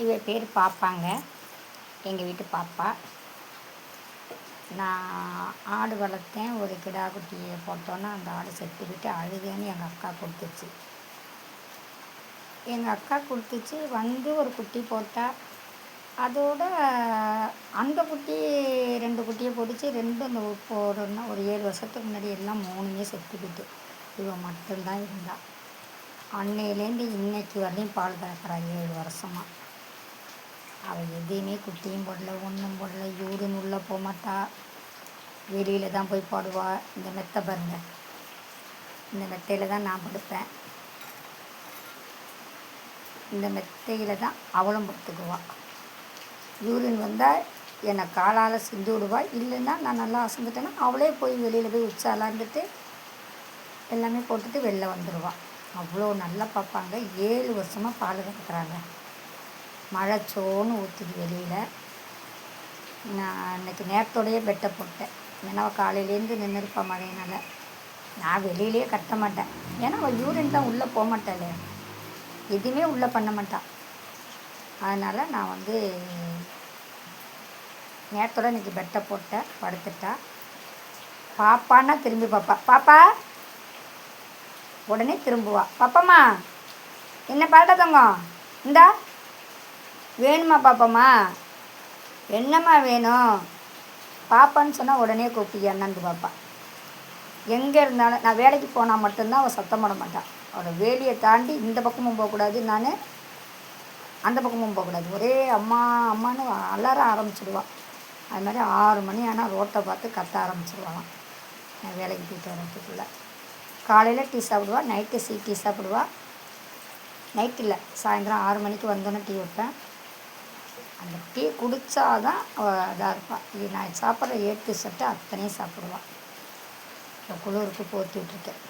இவ பேர் பாப்பாங்க, எங்கள் வீட்டு பாப்பா. நான் ஆடு வளர்த்தேன். ஒரு கிடா குட்டியை போட்டோன்னா அந்த ஆடு செத்துக்கிட்டு அழுதுன்னு எங்கள் அக்கா கொடுத்துச்சு. எங்கள் அக்கா கொடுத்துச்சு வந்து ஒரு குட்டி போட்டா. அதோட அந்த குட்டி 2 குட்டியை போட்டுச்சு. 2 அந்த போடணும்னா ஒரு 7 வருஷத்துக்கு முன்னாடி எல்லாம் 3மே செத்துக்கிட்டு. இவ மட்டும்தான் இருந்தா. அன்னையிலேருந்து இன்னைக்கு வரையும் பால் கறக்கிறா 7 வருஷமாக. அவள் எதையுமே குட்டியும் போடல, ஒன்றும் போடல. யூரின் உள்ளே போக மாட்டா, வெளியில் தான் போய் போடுவா. இந்த மெத்தை பாருங்க, இந்த மெத்தையில் தான் நான் படுப்பேன். இந்த மெத்தையில் தான் அவளும் படுத்துக்குவாள். யூரின் வந்தால் என்னை காலால் சிந்து விடுவா. இல்லைன்னா நான் நல்லா அசந்துட்டேன்னா அவளே போய் வெளியில் போய் உச்சாலாந்துட்டு எல்லாமே போட்டுட்டு வெளில வந்துடுவாள். அவ்வளோ நல்லா பார்ப்பாங்க. 7 வருஷமாக பால் கறக்குறாங்க. மழை சோன்னு ஊற்றுது வெளியில். நான் இன்றைக்கி நேரத்தோடையே பெட்டை போட்டேன். ஏன்னா அவள் காலையிலேருந்து நின்றுருப்பா மழையினால். நான் வெளியிலே கட்ட மாட்டேன். ஏன்னா அவள் யூரின் தான் உள்ளே போக மாட்டாள், எதுவுமே உள்ளே பண்ண மாட்டாள். அதனால் நான் நேரத்தோட இன்றைக்கி பெட்டை போட்டேன். படுத்துட்டா. பாப்பான்னா திரும்பி பாப்பா. பாப்பா உடனே திரும்புவா. பாப்பாம்மா என்ன பாட்ட தங்கம், இந்தா வேணுமா பாப்பாம்மா, என்னம்மா வேணும் பாப்பான்னு சொன்னால் உடனே கூப்பிட்டு என்னன்னு பாப்பா. எங்கே இருந்தாலும் நான் வேலைக்கு போனால் மட்டும்தான் அவள் சத்தம் போட மாட்டாள். அவளை வேலியை தாண்டி இந்த பக்கமும் போகக்கூடாது, நான் அந்த பக்கமும் போகக்கூடாது. ஒரே அம்மா அம்மான்னு அலற ஆரம்பிச்சிடுவாள். அது மாதிரி 6 மணி ஆனால் ரோட்டை பார்த்து கத்த ஆரம்பிச்சிடுவாளாம். நான் வேலைக்கு போயிட்டு வரதுக்குள்ளே. காலையில் டீ சாப்பிடுவா, நைட்டு டீ சாப்பிடுவா. நைட்டு இல்லை, சாயந்தரம் 6 மணிக்கு வந்தோன்னே டீ வைப்பேன். அந்த டீ குடித்தாதான் அவள் இதாக இருப்பாள். இது நான் சாப்பிட்ற 8 சட்டை அத்தனையும் சாப்பிடுவாள். இப்போ குளிருக்கு போற்றி விட்டுருக்கேன்.